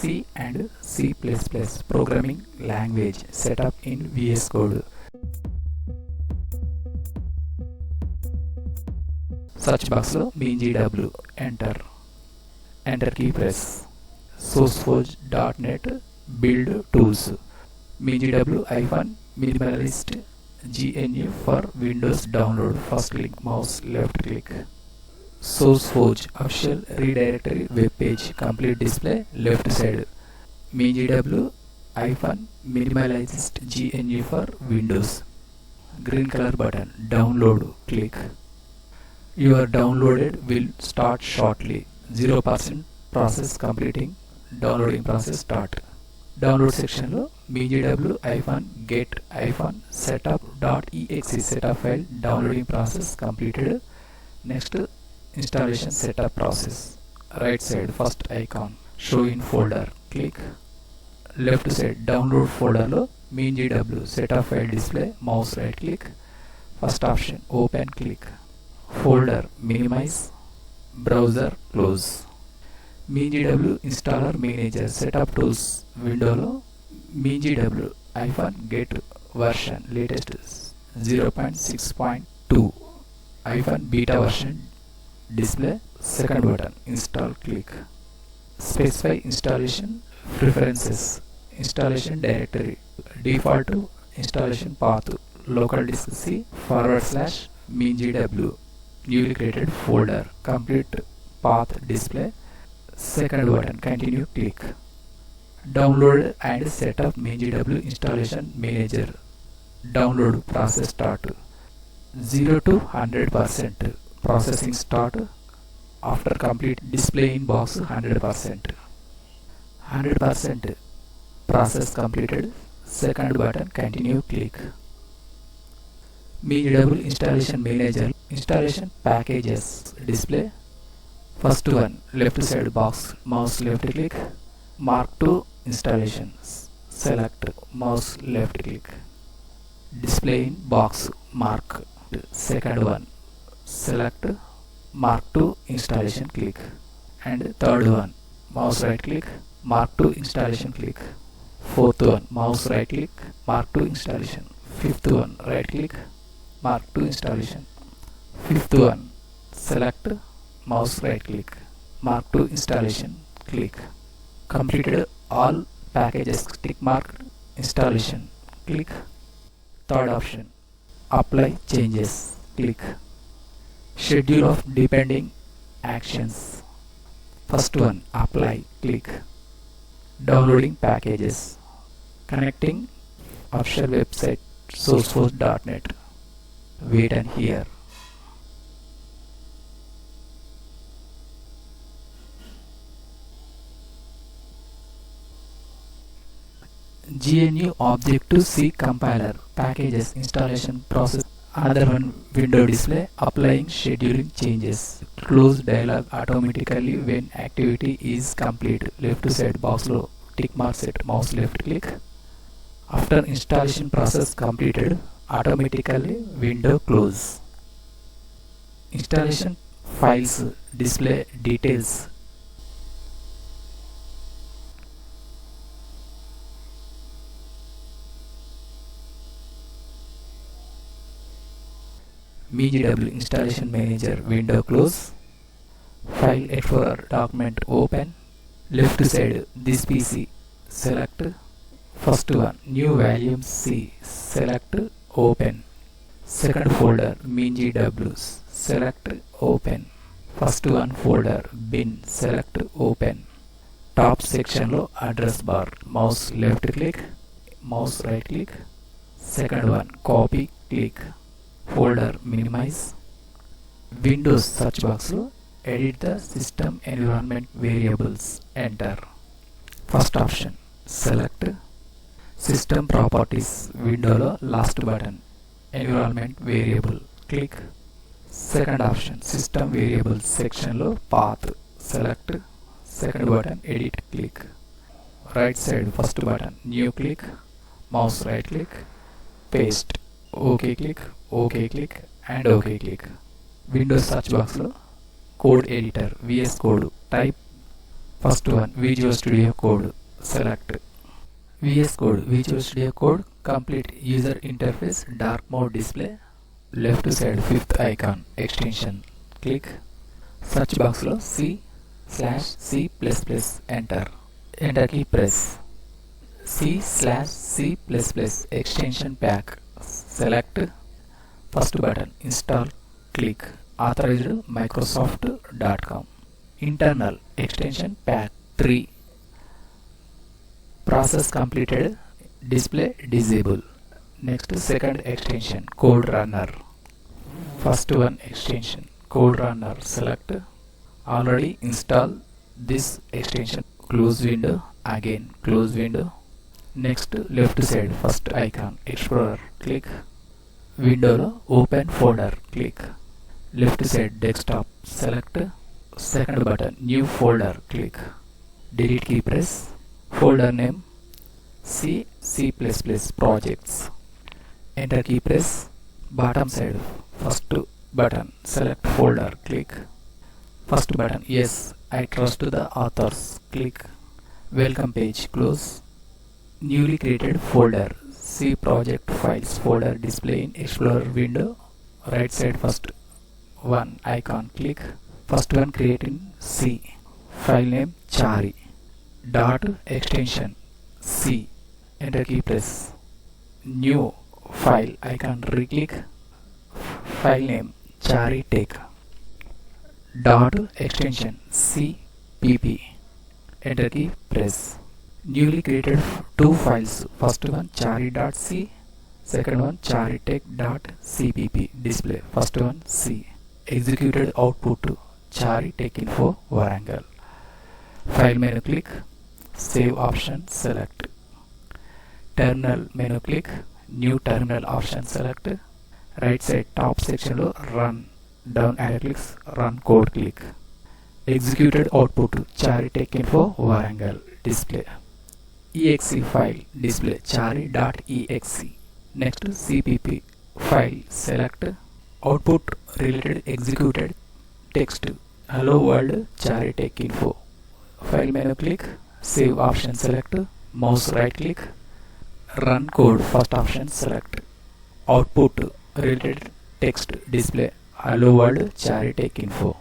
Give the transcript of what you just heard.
C and C++ programming language setup in VS Code. Search box lo BGW enter key press. sourceforge.net build tools BGW-minimalist GNU for Windows download. First click mouse, left click. SourceForge official redirectory web page, complete display left side. BGW-minimalist GNU for Windows. Green color button, download, click. Your downloaded will start shortly. 0% process completing. Downloading process start. Download section lo bgw-get-setup.exe setup file downloading process completed. Next, installation setup process. Right side first icon, show in folder, click. Left side download folder lo bgw setup file display, mouse right click. First option open, click. Folder minimize, browser close. BGW installer manager setup tools window lo BGW-get version latest 0.6.2 beta version display. Second button install, click. Specify installation preferences. Installation directory default installation path local disk C / BGW newly created folder, complete path display. Second button continue, click. Download and set up BGW installation manager. Download process start. 0 to 100% processing start. After complete display in box 100%. 100% process completed. Second button continue, click. BGW installation manager installation packages display. First one left side box, mouse left click. Mark to installations, select, mouse left click. Display in box mark. Second one select, mark to installation, click. And third one mouse right click, mark to installation, click. Fourth one mouse right click, mark to installation. Fifth one right click, mark to installation. Fifth one select, mouse right click, mark to installation, click. Completed all packages, tick mark installation, click. Third option apply changes, click. Schedule of depending actions. First one apply, click. Downloading packages, connecting official website sourceforge.net. Wait and hear. GNU Objective-C compiler packages installation process. Another one window display applying scheduling changes. Close dialog automatically when activity is complete. Left side box lo tick mark set, mouse left click. After installation process completed, automatically window close. Installation files display details. BGW installation manager window close. File explorer document open. Left side this PC select. First one new volume C select, open. Second folder BGW select, open. First one folder bin select, open. Top section lo address bar, mouse left click, mouse right click. Second one copy, click. Folder minimize. Windows search box lo edit the system environment variables, enter. First option select. System properties window lo last button environment variable, click. Second option system variables section lo path, select. Second button edit, click. Right side first button new, click. Mouse right click, paste, OK click, OK click and OK click. Windows search box lo code editor VS Code type First one, Visual Studio Code. Select VS Code, Visual Studio Code, complete user interface, dark mode display, left side fifth icon, extension, click, search box lo C/C++, enter, enter key press, C/C++ extension pack, select, first button, install, click, authorized Microsoft.com, internal extension pack 3, process completed, display disable. Next, second extension, code runner. First one extension, code runner, select, already install this extension, close window, again close window. Next, left side first icon, explorer, click, window lo open folder, click, left side desktop, select, second button, new folder, click, delete key press, folder name C++ projects, enter key press, bottom side first button, select folder, click, first button, yes, I trust the authors, click, welcome page, close, newly created folder, C project files folder, display in explorer window, right side first one icon, click, first one create in C, file name chari, dot extension C, enter key press, new file icon, re-click, file name chari tech, dot extension cpp, enter key press, newly created two files, first one chari.c, second one charitech.cpp, display, first one C, executed output chari tech info Warangal, file menu, click, save option, select, terminal menu, click, new terminal option, select, right side top section lo run, down arrow clicks, run code, click, executed output chari tech info Warangal, display, exe file, display chari.exe, next cpp file, select, output related executed text, hello world chari tech info, file menu, click, save option, select, mouse right click, run code, first option, select, output related text, display hello world chari tech info.